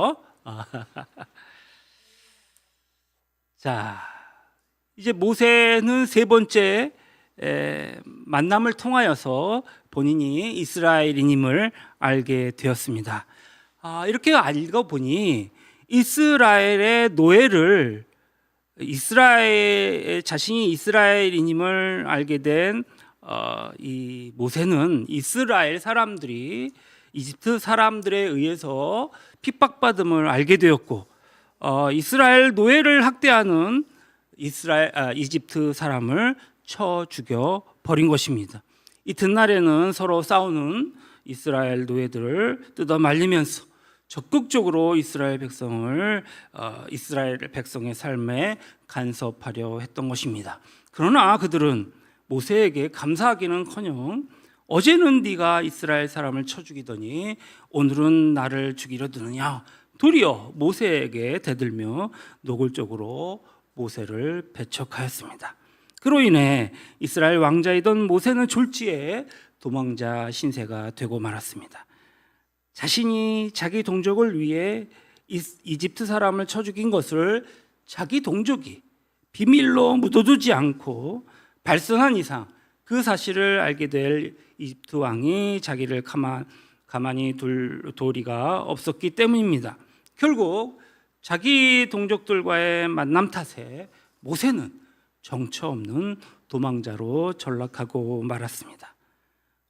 아, 자, 이제 모세는 세 번째 만남을 통하여서 본인이 이스라엘인임을 알게 되었습니다. 이렇게 읽어보니 이스라엘의 노예를 자신이 이스라엘인임을 알게 된 이 모세는 이스라엘 사람들이 이집트 사람들에 의해서 핍박받음을 알게 되었고, 이스라엘 노예를 학대하는 이집트 사람을 쳐 죽여 버린 것입니다. 이튿날에는 서로 싸우는 이스라엘 노예들을 뜯어 말리면서 적극적으로 이스라엘 백성의 삶에 간섭하려 했던 것입니다. 그러나 그들은 모세에게 감사하기는커녕 어제는 네가 이스라엘 사람을 쳐 죽이더니 오늘은 나를 죽이려 드느냐, 도리어 모세에게 대들며 노골적으로 모세를 배척하였습니다. 그로 인해 이스라엘 왕자이던 모세는 졸지에 도망자 신세가 되고 말았습니다. 자신이 자기 동족을 위해 이집트 사람을 쳐 죽인 것을 자기 동족이 비밀로 묻어두지 않고 발설한 이상 그 사실을 알게 될 이집트 왕이 자기를 가만히 둘 도리가 없었기 때문입니다. 결국 자기 동족들과의 만남 탓에 모세는 정처 없는 도망자로 전락하고 말았습니다.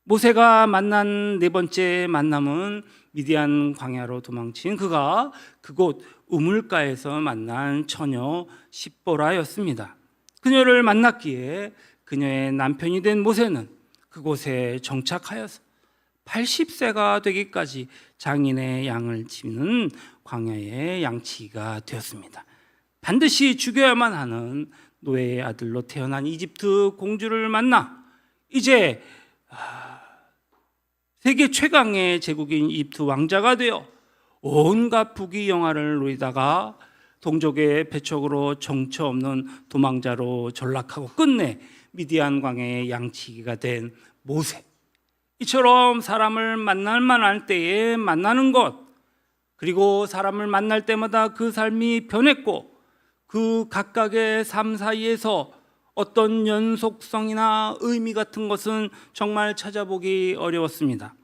모세가 만난 네 번째 만남은 미디안 광야로 도망친 그가 그곳 우물가에서 만난 처녀 십보라였습니다. 그녀를 만났기에 그녀의 남편이 된 모세는 그곳에 정착하여서 80세가 되기까지 장인의 양을 치는 광야의 양치기가 되었습니다. 반드시 죽여야만 하는 노예의 아들로 태어난 이집트 공주를 만나 이제 세계 최강의 제국인 이집트 왕자가 되어 온갖 부귀 영화를 누리다가 동족의 배척으로 정처 없는 도망자로 전락하고 끝내 미디안 광야의 양치기가 된 모세. 이처럼 사람을 만날 만할 때에 만나는 것, 그리고 사람을 만날 때마다 그 삶이 변했고 그 각각의 삶 사이에서 어떤 연속성이나 의미 같은 것은 정말 찾아보기 어려웠습니다.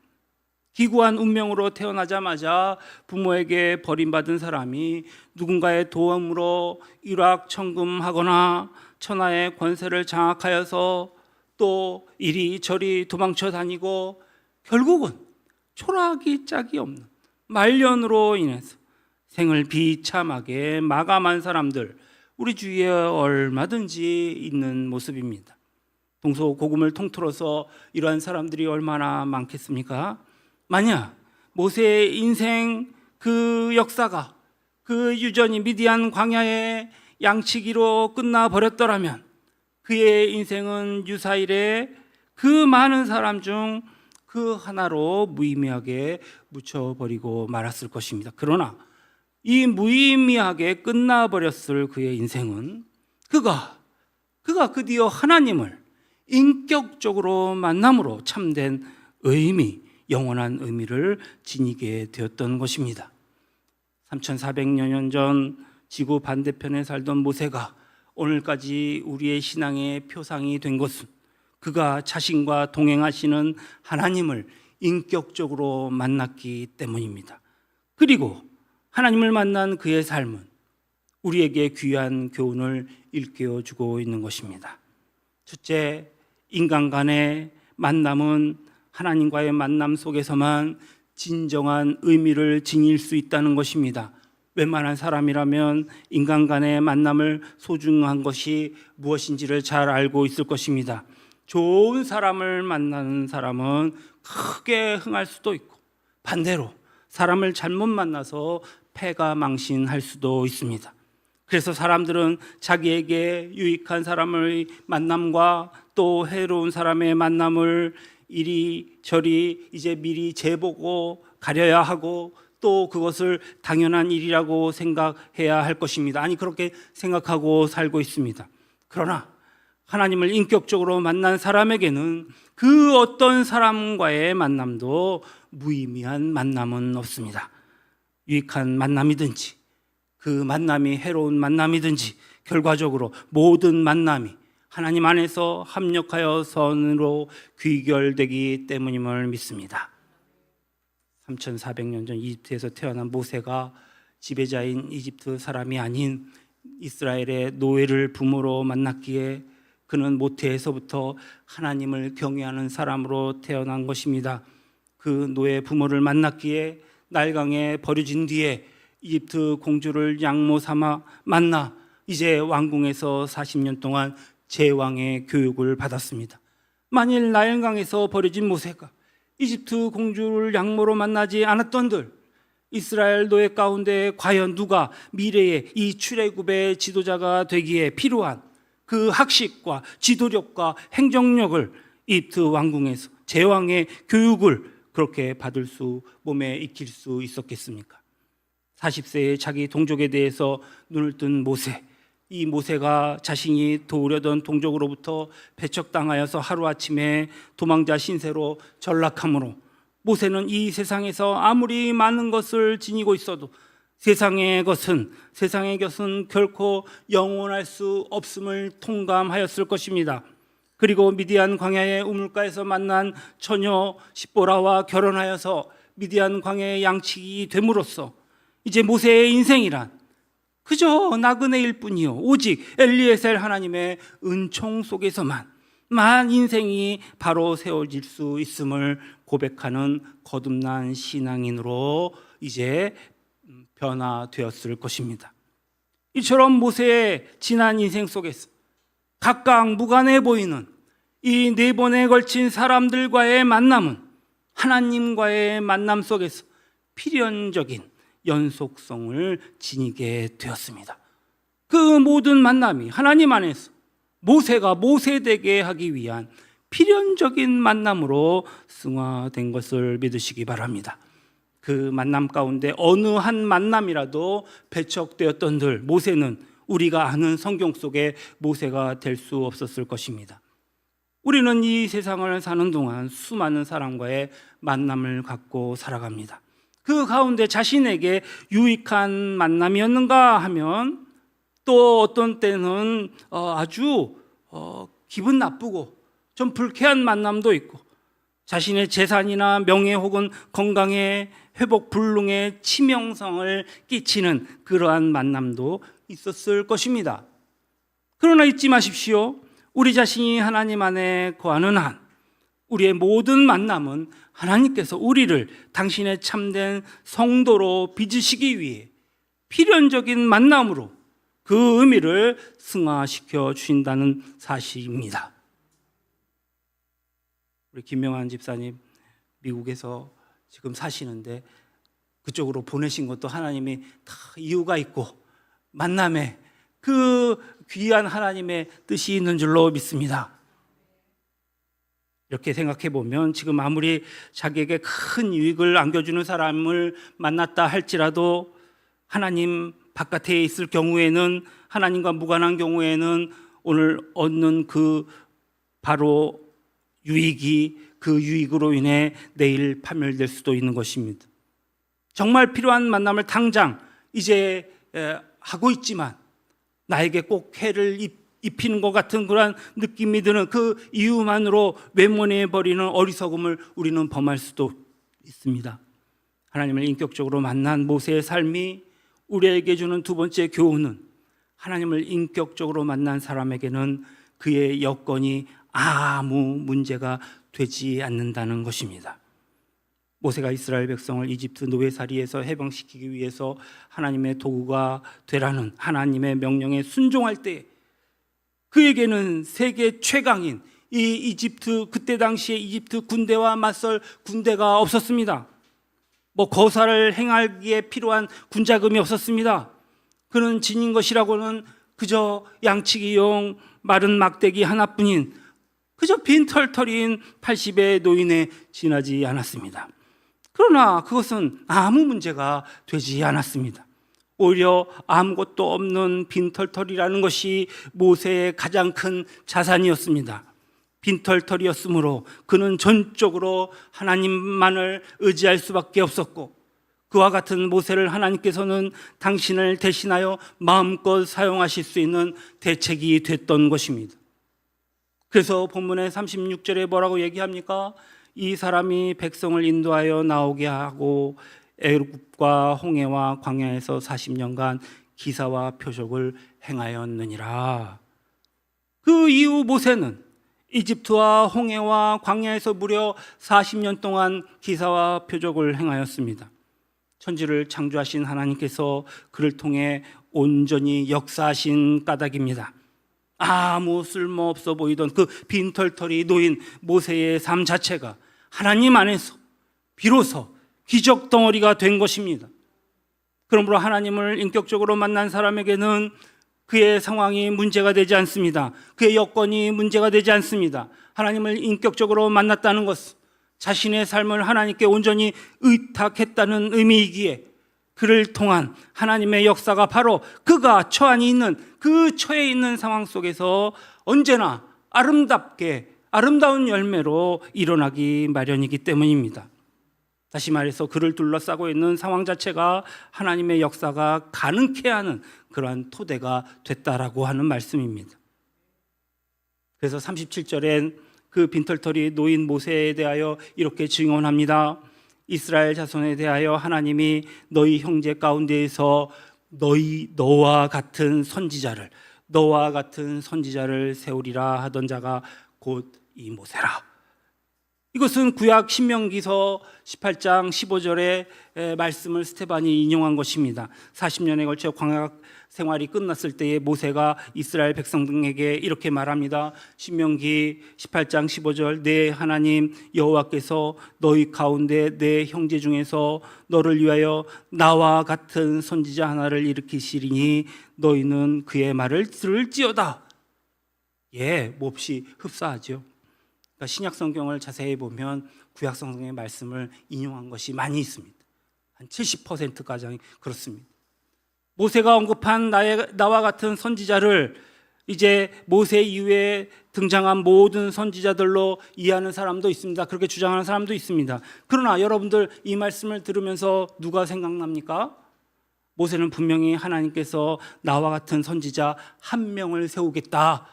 기구한 운명으로 태어나자마자 부모에게 버림받은 사람이 누군가의 도움으로 일확천금하거나 천하의 권세를 장악하여서 또 이리저리 도망쳐 다니고 결국은 초라하기 짝이 없는 말년으로 인해서 생을 비참하게 마감한 사람들, 우리 주위에 얼마든지 있는 모습입니다. 동서고금을 통틀어서 이러한 사람들이 얼마나 많겠습니까? 만약 모세의 인생 그 역사가 그 유전이 미디안 광야의 양치기로 끝나버렸더라면 그의 인생은 유사일에 그 많은 사람 중 그 하나로 무의미하게 묻혀버리고 말았을 것입니다. 그러나 이 무의미하게 끝나버렸을 그의 인생은 그가 드디어 하나님을 인격적으로 만남으로 참된 의미, 영원한 의미를 지니게 되었던 것입니다. 3400여 년 전 지구 반대편에 살던 모세가 오늘까지 우리의 신앙의 표상이 된 것은 그가 자신과 동행하시는 하나님을 인격적으로 만났기 때문입니다. 그리고 하나님을 만난 그의 삶은 우리에게 귀한 교훈을 일깨워주고 있는 것입니다. 첫째, 인간 간의 만남은 하나님과의 만남 속에서만 진정한 의미를 지닐 수 있다는 것입니다. 웬만한 사람이라면 인간 간의 만남을 소중한 것이 무엇인지를 잘 알고 있을 것입니다. 좋은 사람을 만나는 사람은 크게 흥할 수도 있고 반대로 사람을 잘못 만나서 패가 망신할 수도 있습니다. 그래서 사람들은 자기에게 유익한 사람의 만남과 또 해로운 사람의 만남을 이리저리 이제 미리 재보고 가려야 하고 또 그것을 당연한 일이라고 생각해야 할 것입니다. 아니, 그렇게 생각하고 살고 있습니다. 그러나 하나님을 인격적으로 만난 사람에게는 그 어떤 사람과의 만남도 무의미한 만남은 없습니다. 유익한 만남이든지 그 만남이 해로운 만남이든지 결과적으로 모든 만남이 하나님 안에서 합력하여 선으로 귀결되기 때문임을 믿습니다. 3400년 전 이집트에서 태어난 모세가 지배자인 이집트 사람이 아닌 이스라엘의 노예를 부모로 만났기에 그는 모태에서부터 하나님을 경외하는 사람으로 태어난 것입니다. 그 노예 부모를 만났기에 나일강에 버려진 뒤에 이집트 공주를 양모 삼아 만나 이제 왕궁에서 40년 동안 제왕의 교육을 받았습니다. 만일 나일강에서 버려진 모세가 이집트 공주를 양모로 만나지 않았던들 이스라엘 노예 가운데 과연 누가 미래의 이 출애굽의 지도자가 되기에 필요한 그 학식과 지도력과 행정력을 이집트 왕궁에서 제왕의 교육을 그렇게 받을 수, 몸에 익힐 수 있었겠습니까? 40세의 자기 동족에 대해서 눈을 뜬 모세, 이 모세가 자신이 도우려던 동족으로부터 배척당하여서 하루아침에 도망자 신세로 전락함으로 모세는 이 세상에서 아무리 많은 것을 지니고 있어도 세상의 것은 결코 영원할 수 없음을 통감하였을 것입니다. 그리고 미디안 광야의 우물가에서 만난 처녀 십보라와 결혼하여서 미디안 광야의 양치기 됨으로써 이제 모세의 인생이란 그저 나그네일 뿐이요 오직 엘리에셀 하나님의 은총 속에서만 만 인생이 바로 세워질 수 있음을 고백하는 거듭난 신앙인으로 이제 변화되었을 것입니다. 이처럼 모세의 지난 인생 속에서 각각 무관해 보이는 이 네 번에 걸친 사람들과의 만남은 하나님과의 만남 속에서 필연적인 연속성을 지니게 되었습니다. 그 모든 만남이 하나님 안에서 모세가 모세되게 하기 위한 필연적인 만남으로 승화된 것을 믿으시기 바랍니다. 그 만남 가운데 어느 한 만남이라도 배척되었던들 모세는 우리가 아는 성경 속의 모세가 될 수 없었을 것입니다. 우리는 이 세상을 사는 동안 수많은 사람과의 만남을 갖고 살아갑니다. 그 가운데 자신에게 유익한 만남이었는가 하면 또 어떤 때는 아주 기분 나쁘고 좀 불쾌한 만남도 있고 자신의 재산이나 명예 혹은 건강에 회복 불능에 치명성을 끼치는 그러한 만남도 있었을 것입니다. 그러나 잊지 마십시오. 우리 자신이 하나님 안에 거하는 한 우리의 모든 만남은 하나님께서 우리를 당신의 참된 성도로 빚으시기 위해 필연적인 만남으로 그 의미를 승화시켜 주신다는 사실입니다. 우리 김명환 집사님 미국에서 지금 사시는데 그쪽으로 보내신 것도 하나님이 다 이유가 있고 만남에 그 귀한 하나님의 뜻이 있는 줄로 믿습니다. 이렇게 생각해 보면 지금 아무리 자기에게 큰 유익을 안겨주는 사람을 만났다 할지라도 하나님 바깥에 있을 경우에는 하나님과 무관한 경우에는 오늘 얻는 그 바로 유익이 그 유익으로 인해 내일 파멸될 수도 있는 것입니다. 정말 필요한 만남을 당장 이제 하고 있지만 나에게 꼭 해를 입히는 것 같은 그런 느낌이 드는 그 이유만으로 외면해버리는 어리석음을 우리는 범할 수도 있습니다. 하나님을 인격적으로 만난 모세의 삶이 우리에게 주는 두 번째 교훈은 하나님을 인격적으로 만난 사람에게는 그의 여건이 아무 문제가 되지 않는다는 것입니다. 모세가 이스라엘 백성을 이집트 노예살이에서 해방시키기 위해서 하나님의 도구가 되라는 하나님의 명령에 순종할 때 그에게는 세계 최강인 이 이집트 그때 당시에 이집트 군대와 맞설 군대가 없었습니다. 거사를 행하기에 필요한 군자금이 없었습니다. 그는 지닌 것이라고는 그저 양치기용 마른 막대기 하나뿐인 그저 빈털터리인 80의 노인에 지나지 않았습니다. 그러나 그것은 아무 문제가 되지 않았습니다. 오히려 아무것도 없는 빈털터리라는 것이 모세의 가장 큰 자산이었습니다. 빈털터리였으므로 그는 전적으로 하나님만을 의지할 수밖에 없었고 그와 같은 모세를 하나님께서는 당신을 대신하여 마음껏 사용하실 수 있는 대책이 됐던 것입니다. 그래서 본문의 36절에 뭐라고 얘기합니까? 이 사람이 백성을 인도하여 나오게 하고 애굽과 홍해와 광야에서 40년간 기사와 표적을 행하였느니라. 그 이후 모세는 이집트와 홍해와 광야에서 무려 40년 동안 기사와 표적을 행하였습니다. 천지를 창조하신 하나님께서 그를 통해 온전히 역사하신 까닭입니다. 아무 쓸모없어 보이던 그 빈털털이 놓인 모세의 삶 자체가 하나님 안에서 비로소 기적 덩어리가 된 것입니다. 그러므로 하나님을 인격적으로 만난 사람에게는 그의 상황이 문제가 되지 않습니다. 그의 여건이 문제가 되지 않습니다. 하나님을 인격적으로 만났다는 것은 자신의 삶을 하나님께 온전히 의탁했다는 의미이기에 그를 통한 하나님의 역사가 바로 그가 처해 있는 상황 속에서 언제나 아름답게 아름다운 열매로 일어나기 마련이기 때문입니다. 다시 말해서 그를 둘러싸고 있는 상황 자체가 하나님의 역사가 가능케 하는 그러한 토대가 됐다라고 하는 말씀입니다. 그래서 37절엔 그 빈털털이 놓인 모세에 대하여 이렇게 증언합니다. 이스라엘 자손에 대하여 하나님이 너희 형제 가운데에서 너와 같은 선지자를 세우리라 하던 자가 곧 이 모세라. 이것은 구약 신명기서 18장 15절의 말씀을 스테반이 인용한 것입니다. 40년에 걸쳐 광야 생활이 끝났을 때에 모세가 이스라엘 백성 등에게 이렇게 말합니다. 신명기 18장 15절 내 하나님 여호와께서 너희 가운데 내 형제 중에서 너를 위하여 나와 같은 선지자 하나를 일으키시리니 너희는 그의 말을 들을지어다. 몹시 흡사하죠. 그러니까 신약 성경을 자세히 보면 구약 성경의 말씀을 인용한 것이 많이 있습니다. 한 70% 가량이 그렇습니다. 모세가 언급한 나와 같은 선지자를 이제 모세 이후에 등장한 모든 선지자들로 이해하는 사람도 있습니다. 그렇게 주장하는 사람도 있습니다. 그러나 여러분들 이 말씀을 들으면서 누가 생각납니까? 모세는 분명히 하나님께서 나와 같은 선지자 한 명을 세우겠다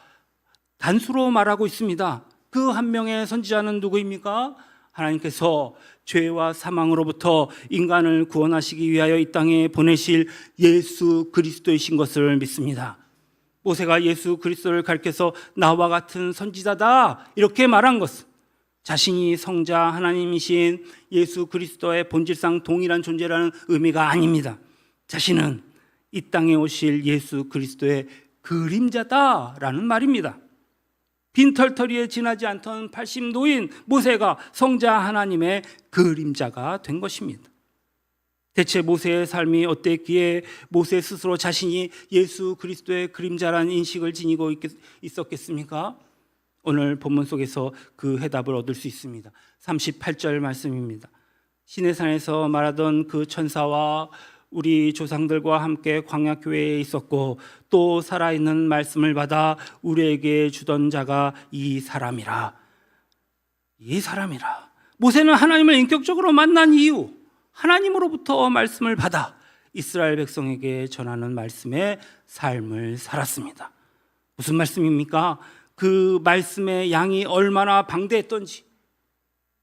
단수로 말하고 있습니다. 그 한 명의 선지자는 누구입니까? 하나님께서 죄와 사망으로부터 인간을 구원하시기 위하여 이 땅에 보내실 예수 그리스도이신 것을 믿습니다. 모세가 예수 그리스도를 가리켜서 나와 같은 선지자다 이렇게 말한 것은 자신이 성자 하나님이신 예수 그리스도의 본질상 동일한 존재라는 의미가 아닙니다. 자신은 이 땅에 오실 예수 그리스도의 그림자다라는 말입니다. 빈털터리에 지나지 않던 80노인 모세가 성자 하나님의 그림자가 된 것입니다. 대체 모세의 삶이 어땠기에 모세 스스로 자신이 예수 그리스도의 그림자라는 인식을 지니고 있었겠습니까? 오늘 본문 속에서 그 해답을 얻을 수 있습니다. 38절 말씀입니다. 시내산에서 말하던 그 천사와 우리 조상들과 함께 광야교회에 있었고 또 살아있는 말씀을 받아 우리에게 주던 자가 이 사람이라. 모세는 하나님을 인격적으로 만난 이후 하나님으로부터 말씀을 받아 이스라엘 백성에게 전하는 말씀의 삶을 살았습니다. 무슨 말씀입니까? 그 말씀의 양이 얼마나 방대했던지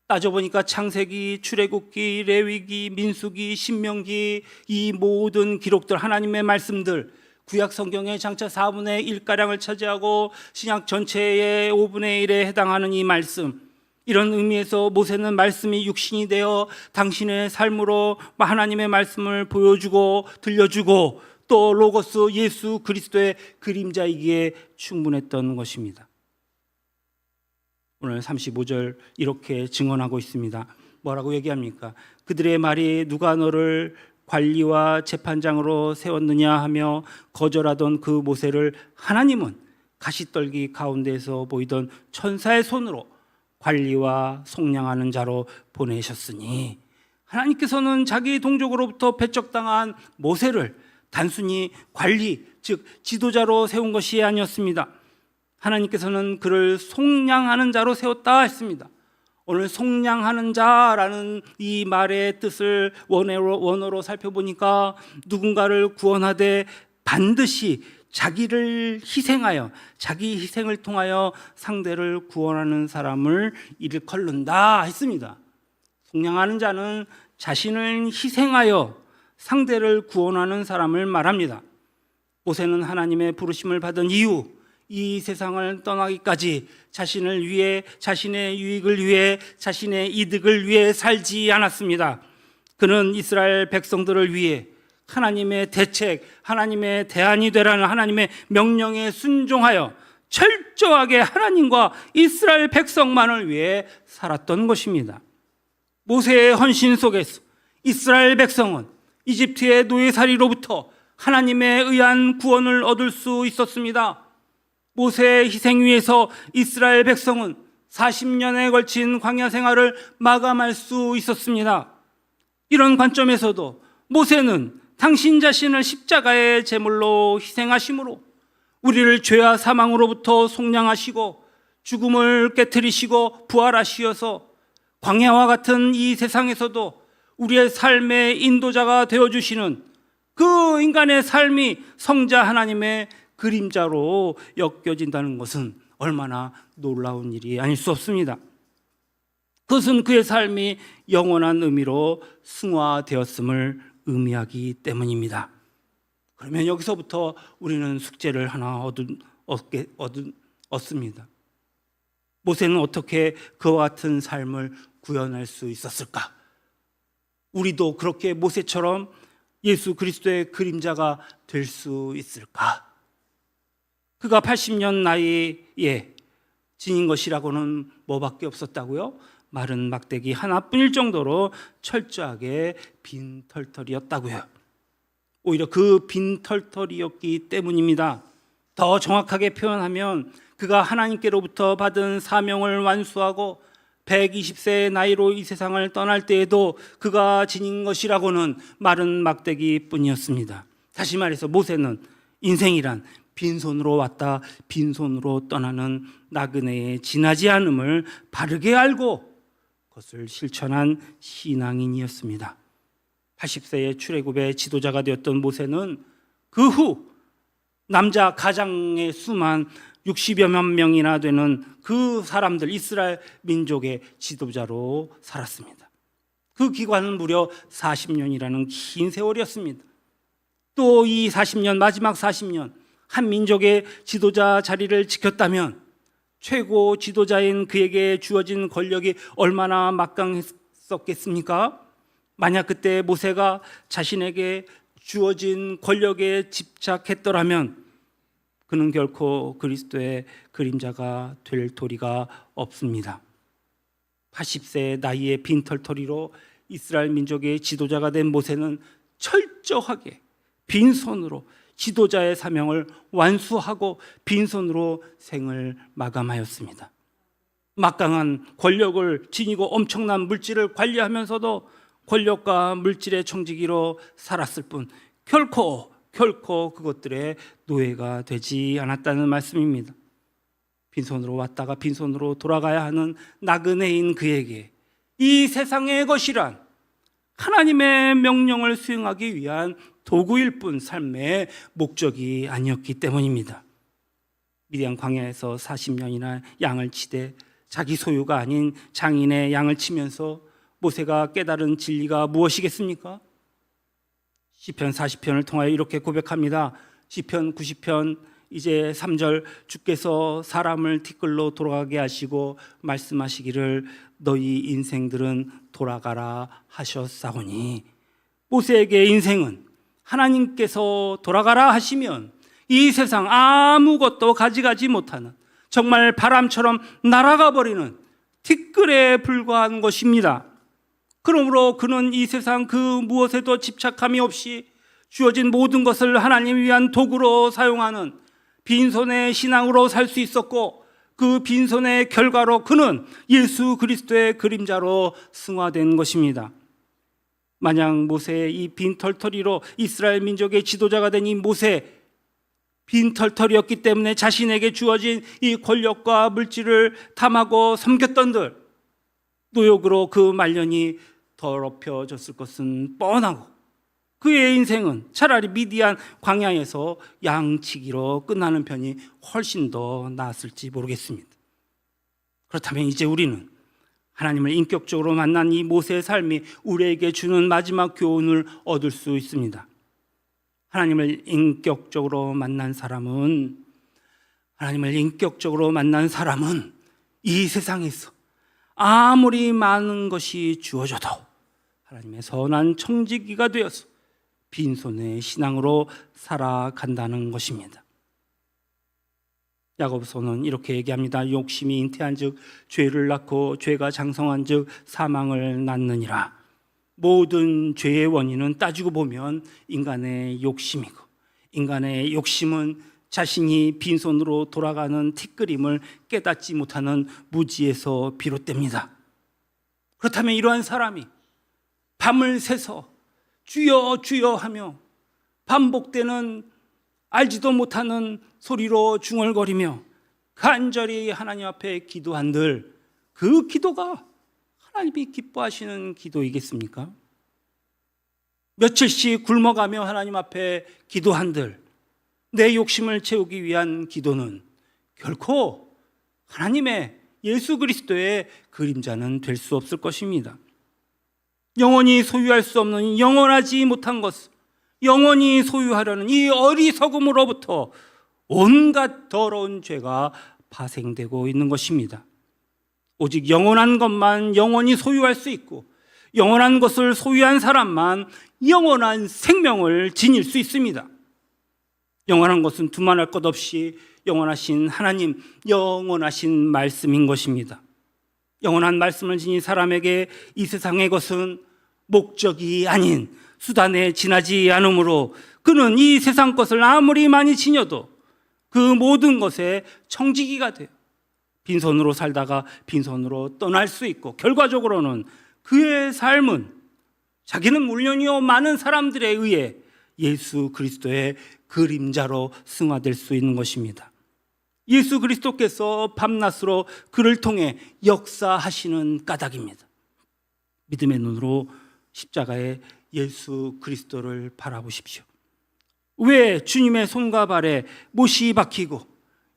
따져보니까 창세기, 출애굽기, 레위기, 민수기, 신명기 이 모든 기록들 하나님의 말씀들 구약 성경의 장차 4분의 1가량을 차지하고 신약 전체의 5분의 1에 해당하는 이 말씀 이런 의미에서 모세는 말씀이 육신이 되어 당신의 삶으로 하나님의 말씀을 보여주고 들려주고 또 로고스 예수 그리스도의 그림자이기에 충분했던 것입니다. 오늘 35절 이렇게 증언하고 있습니다. 뭐라고 얘기합니까? 그들의 말이 누가 너를 관리와 재판장으로 세웠느냐 하며 거절하던 그 모세를 하나님은 가시떨기 가운데에서 보이던 천사의 손으로 관리와 속량하는 자로 보내셨으니 하나님께서는 자기 동족으로부터 배척당한 모세를 단순히 관리, 즉 지도자로 세운 것이 아니었습니다. 하나님께서는 그를 속량하는 자로 세웠다 했습니다. 오늘 속량하는 자라는 이 말의 뜻을 원어로 살펴보니까 누군가를 구원하되 반드시 자기를 희생하여, 자기 희생을 통하여 상대를 구원하는 사람을 일컬는다 했습니다. 속량하는 자는 자신을 희생하여 상대를 구원하는 사람을 말합니다. 모세는 하나님의 부르심을 받은 이후 이 세상을 떠나기까지 자신을 위해, 자신의 유익을 위해, 자신의 이득을 위해 살지 않았습니다. 그는 이스라엘 백성들을 위해 하나님의 대책, 하나님의 대안이 되라는 하나님의 명령에 순종하여 철저하게 하나님과 이스라엘 백성만을 위해 살았던 것입니다. 모세의 헌신 속에서 이스라엘 백성은 이집트의 노예살이로부터 하나님에 의한 구원을 얻을 수 있었습니다. 모세의 희생 위에서 이스라엘 백성은 40년에 걸친 광야 생활을 마감할 수 있었습니다. 이런 관점에서도 모세는 당신 자신을 십자가의 제물로 희생하심으로 우리를 죄와 사망으로부터 속량하시고 죽음을 깨뜨리시고 부활하시어서 광야와 같은 이 세상에서도 우리의 삶의 인도자가 되어주시는 그 인간의 삶이 성자 하나님의 그림자로 엮여진다는 것은 얼마나 놀라운 일이 아닐 수 없습니다. 그것은 그의 삶이 영원한 의미로 승화되었음을 의미하기 때문입니다. 그러면 여기서부터 우리는 숙제를 하나 얻습니다. 모세는 어떻게 그와 같은 삶을 구현할 수 있었을까? 우리도 그렇게 모세처럼 예수 그리스도의 그림자가 될 수 있을까? 그가 80년 나이에 지닌 것이라고는 뭐밖에 없었다고요? 마른 막대기 하나뿐일 정도로 철저하게 빈털털이었다고요. 오히려 그 빈털털이었기 때문입니다. 더 정확하게 표현하면 그가 하나님께로부터 받은 사명을 완수하고 120세의 나이로 이 세상을 떠날 때에도 그가 지닌 것이라고는 마른 막대기 뿐이었습니다. 다시 말해서 모세는 인생이란 빈손으로 왔다 빈손으로 떠나는 나그네의 지나지 않음을 바르게 알고 그것을 실천한 신앙인이었습니다. 80세의 출애굽의 지도자가 되었던 모세는 그 후 남자 가장의 수만 60여만 명이나 되는 그 사람들, 이스라엘 민족의 지도자로 살았습니다. 그 기간은 무려 40년이라는 긴 세월이었습니다. 또 이 40년, 마지막 40년 한 민족의 지도자 자리를 지켰다면 최고 지도자인 그에게 주어진 권력이 얼마나 막강했었겠습니까? 만약 그때 모세가 자신에게 주어진 권력에 집착했더라면 그는 결코 그리스도의 그림자가 될 도리가 없습니다. 80세의 나이에 빈털터리로 이스라엘 민족의 지도자가 된 모세는 철저하게 빈손으로 지도자의 사명을 완수하고 빈손으로 생을 마감하였습니다. 막강한 권력을 지니고 엄청난 물질을 관리하면서도 권력과 물질의 청지기로 살았을 뿐 결코 그것들의 노예가 되지 않았다는 말씀입니다. 빈손으로 왔다가 빈손으로 돌아가야 하는 나그네인 그에게 이 세상의 것이란 하나님의 명령을 수행하기 위한 도구일 뿐 삶의 목적이 아니었기 때문입니다. 미디안 광야에서 40년이나 양을 치되 자기 소유가 아닌 장인의 양을 치면서 모세가 깨달은 진리가 무엇이겠습니까? 시편 40편을 통하여 이렇게 고백합니다. 시편 90편 이제 3절 주께서 사람을 티끌로 돌아가게 하시고 말씀하시기를 너희 인생들은 돌아가라 하셨사오니 모세에게 인생은 하나님께서 돌아가라 하시면 이 세상 아무것도 가져가지 못하는 정말 바람처럼 날아가 버리는 티끌에 불과한 것입니다. 그러므로 그는 이 세상 그 무엇에도 집착함이 없이 주어진 모든 것을 하나님을 위한 도구로 사용하는 빈손의 신앙으로 살 수 있었고 그 빈손의 결과로 그는 예수 그리스도의 그림자로 승화된 것입니다. 만약 모세의 이 빈털터리로 이스라엘 민족의 지도자가 된 이 모세, 빈털터리였기 때문에 자신에게 주어진 이 권력과 물질을 탐하고 섬겼던들, 노역으로 그 말년이 더럽혀졌을 것은 뻔하고 그의 인생은 차라리 미디안 광야에서 양치기로 끝나는 편이 훨씬 더 나았을지 모르겠습니다. 그렇다면 이제 우리는 하나님을 인격적으로 만난 이 모세의 삶이 우리에게 주는 마지막 교훈을 얻을 수 있습니다. 하나님을 인격적으로 만난 사람은 이 세상에서 아무리 많은 것이 주어져도 하나님의 선한 청지기가 되어서 빈손의 신앙으로 살아간다는 것입니다. 야고보서는 이렇게 얘기합니다. 욕심이 잉태한 즉 죄를 낳고 죄가 장성한 즉 사망을 낳느니라. 모든 죄의 원인은 따지고 보면 인간의 욕심이고, 인간의 욕심은 자신이 빈손으로 돌아가는 티끌임을 깨닫지 못하는 무지에서 비롯됩니다. 그렇다면 이러한 사람이 밤을 새서 주여 주여 하며 반복되는 알지도 못하는 소리로 중얼거리며 간절히 하나님 앞에 기도한들 그 기도가 하나님이 기뻐하시는 기도이겠습니까? 며칠씩 굶어가며 하나님 앞에 기도한들 내 욕심을 채우기 위한 기도는 결코 하나님의 예수 그리스도의 그림자는 될 수 없을 것입니다. 영원히 소유할 수 없는 영원하지 못한 것, 영원히 소유하려는 이 어리석음으로부터 온갖 더러운 죄가 파생되고 있는 것입니다. 오직 영원한 것만 영원히 소유할 수 있고 영원한 것을 소유한 사람만 영원한 생명을 지닐 수 있습니다. 영원한 것은 두말할 것 없이 영원하신 하나님, 영원하신 말씀인 것입니다. 영원한 말씀을 지닌 사람에게 이 세상의 것은 목적이 아닌 수단에 지나지 않으므로 그는 이 세상 것을 아무리 많이 지녀도 그 모든 것에 청지기가 돼요. 빈손으로 살다가 빈손으로 떠날 수 있고 결과적으로는 그의 삶은 자기는 물론이요 많은 사람들에 의해 예수 그리스도의 그림자로 승화될 수 있는 것입니다. 예수 그리스도께서 밤낮으로 그를 통해 역사하시는 까닭입니다. 믿음의 눈으로 십자가의 예수 그리스도를 바라보십시오. 왜 주님의 손과 발에 못이 박히고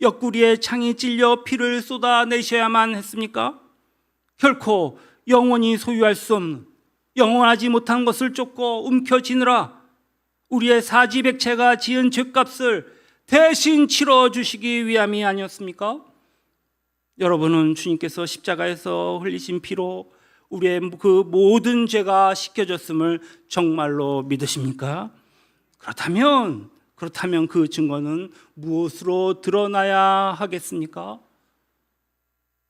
옆구리에 창이 찔려 피를 쏟아내셔야만 했습니까? 결코 영원히 소유할 수 없는 영원하지 못한 것을 쫓고 움켜쥐느라 우리의 사지백체가 지은 죄값을 대신 치러주시기 위함이 아니었습니까? 여러분은 주님께서 십자가에서 흘리신 피로 우리의 그 모든 죄가 씻겨졌음을 정말로 믿으십니까? 그렇다면 그 증거는 무엇으로 드러나야 하겠습니까?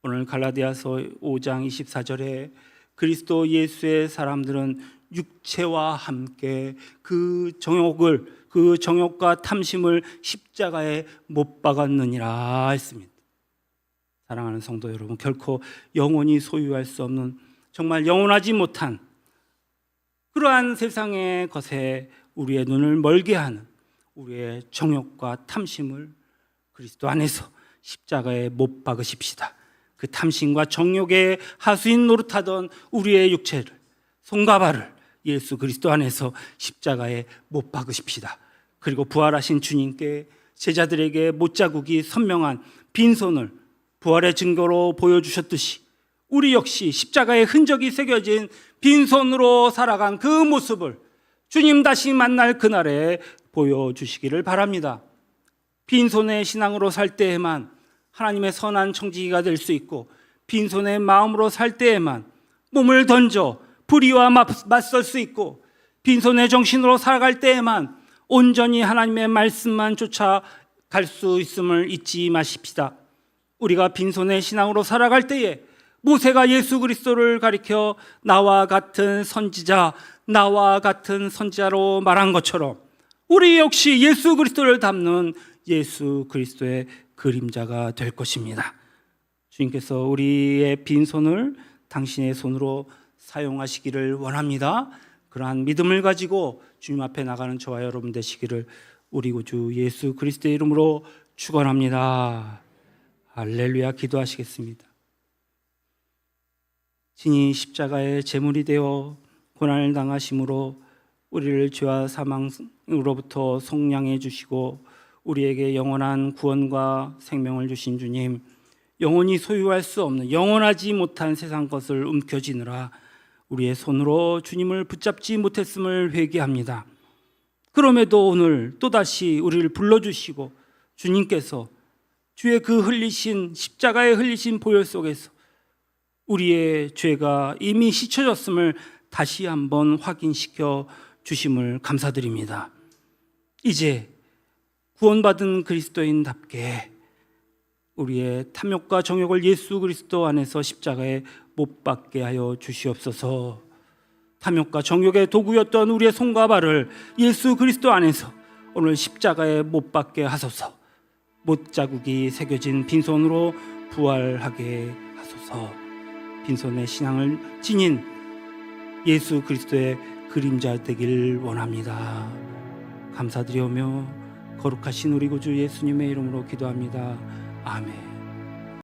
오늘 갈라디아서 5장 24절에 그리스도 예수의 사람들은 육체와 함께 그 정욕과 탐심을 십자가에 못 박았느니라 했습니다. 사랑하는 성도 여러분, 결코 영원히 소유할 수 없는 정말 영원하지 못한 그러한 세상의 것에 우리의 눈을 멀게 하는 우리의 정욕과 탐심을 그리스도 안에서 십자가에 못 박으십시다. 그 탐심과 정욕의 하수인 노릇하던 우리의 육체를, 손과 발을 예수 그리스도 안에서 십자가에 못 박으십시다. 그리고 부활하신 주님께 제자들에게 못자국이 선명한 빈손을 부활의 증거로 보여주셨듯이 우리 역시 십자가의 흔적이 새겨진 빈손으로 살아간 그 모습을 주님 다시 만날 그날에 보여주시기를 바랍니다. 빈손의 신앙으로 살 때에만 하나님의 선한 청지기가 될 수 있고 빈손의 마음으로 살 때에만 몸을 던져 불의와 맞설 수 있고 빈손의 정신으로 살아갈 때에만 온전히 하나님의 말씀만 쫓아갈 수 있음을 잊지 마십시다. 우리가 빈손의 신앙으로 살아갈 때에 모세가 예수 그리스도를 가리켜 나와 같은 선지자로 말한 것처럼 우리 역시 예수 그리스도를 닮는 예수 그리스도의 그림자가 될 것입니다. 주님께서 우리의 빈손을 당신의 손으로 사용하시기를 원합니다. 그러한 믿음을 가지고 주님 앞에 나가는 저와 여러분 되시기를 우리 구주 예수 그리스도의 이름으로 축원합니다. 할렐루야. 기도하시겠습니다. 진이 십자가의 제물이 되어 고난을 당하심으로 우리를 죄와 사망으로부터 속량해 주시고 우리에게 영원한 구원과 생명을 주신 주님, 영원히 소유할 수 없는 영원하지 못한 세상 것을 움켜쥐느라 우리의 손으로 주님을 붙잡지 못했음을 회개합니다. 그럼에도 오늘 또다시 우리를 불러주시고 주님께서 주의 그 흘리신 십자가에 흘리신 보혈 속에서 우리의 죄가 이미 씻혀졌음을 다시 한번 확인시켜 주심을 감사드립니다. 이제 구원받은 그리스도인답게 우리의 탐욕과 정욕을 예수 그리스도 안에서 십자가에 못 박게 하여 주시옵소서. 탐욕과 정욕의 도구였던 우리의 손과 발을 예수 그리스도 안에서 오늘 십자가에 못 박게 하소서. 못자국이 새겨진 빈손으로 부활하게 하소서. 빈손의 신앙을 지닌 예수 그리스도의 그림자 되길 원합니다. 감사드리오며 거룩하신 우리 구주 예수님의 이름으로 기도합니다. 아멘.